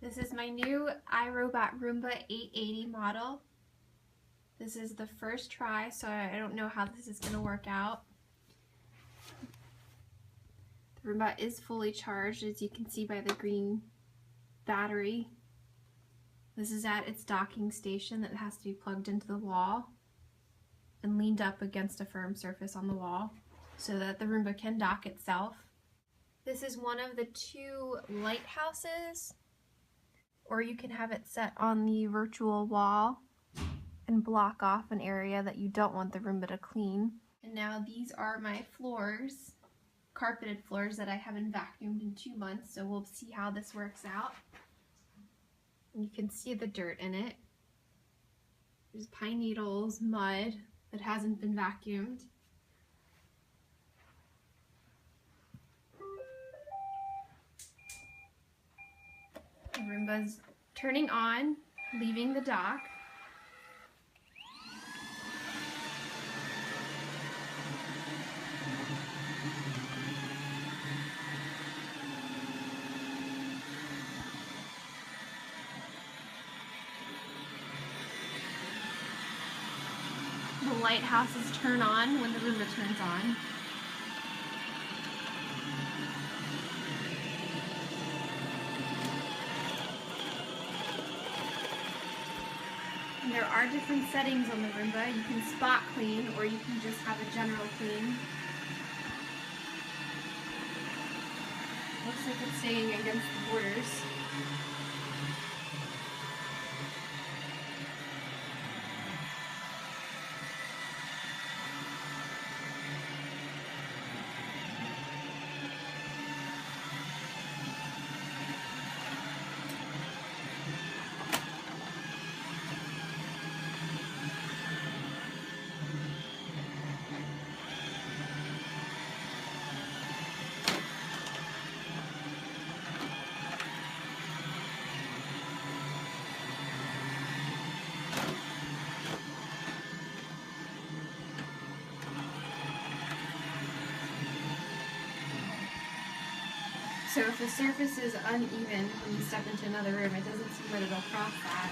This is my new IRobot Roomba 880 model. This is the first try, so I don't know how this is going to work out. The Roomba is fully charged, as you can see by the green battery. This is at its docking station that has to be plugged into the wall and leaned up against a firm surface on the wall so that the Roomba can dock itself. This is one of the 2 lighthouses, or you can have it set on the virtual wall and block off an area that you don't want the Roomba to clean. And now these are my floors, carpeted floors that I haven't vacuumed in 2 months, so we'll see how this works out. And you can see the dirt in it. There's pine needles, mud that hasn't been vacuumed. The Roomba's turning on, leaving the dock. The lighthouses turn on when the Roomba turns on. And there are different settings on the Roomba. You can spot clean, or you can just have a general clean. Looks like it's staying against the borders. So if the surface is uneven when you step into another room, it doesn't seem that it'll cross that.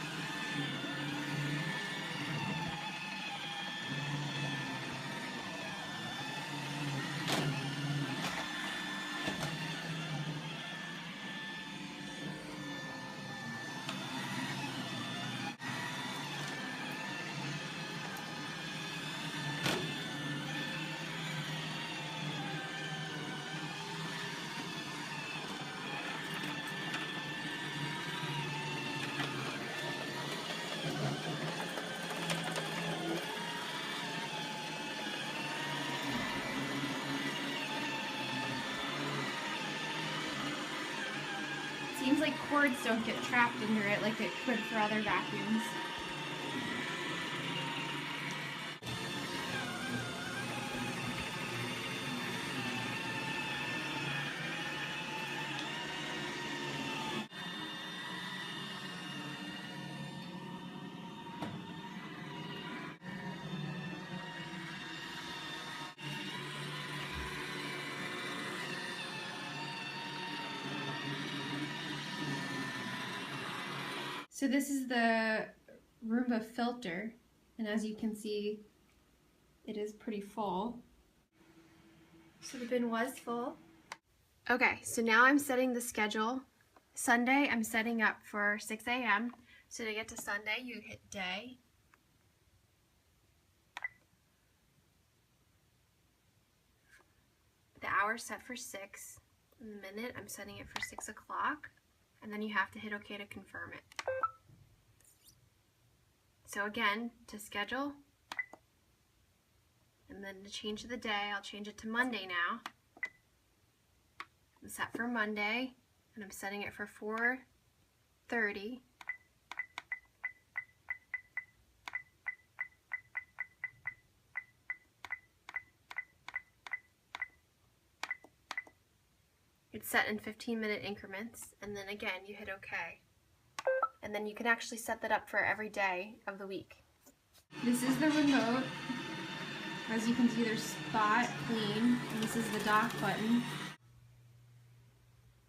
Seems like cords don't get trapped under it like it could for other vacuums. So this is the Roomba filter, and as you can see, it is pretty full. So the bin was full. Okay, so now I'm setting the schedule. Sunday, I'm setting up for 6 a.m. So to get to Sunday, you hit day. The hour's set for 6. In the minute, I'm setting it for 6 o'clock. And then you have to hit OK to confirm it. So again, to schedule, and then to change the day, I'll change it to Monday now. I'm set for Monday, and I'm setting it for 4:30. It's set in 15-minute increments, and then again you hit OK. And then you can actually set that up for every day of the week. This is the remote. As you can see, there's spot, clean, and this is the dock button.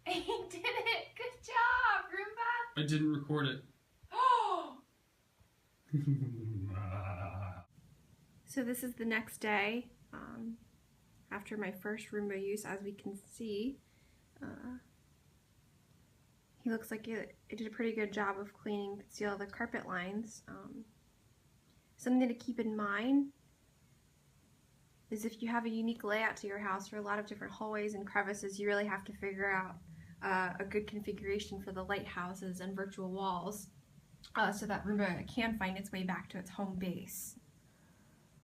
He did it! Good job, Roomba! I didn't record it. So this is the next day after my first Roomba use. As we can see, he looks like it did a pretty good job of cleaning. You can see all the carpet lines. Something to keep in mind is if you have a unique layout to your house or a lot of different hallways and crevices, you really have to figure out a good configuration for the lighthouses and virtual walls so that Roomba can find its way back to its home base.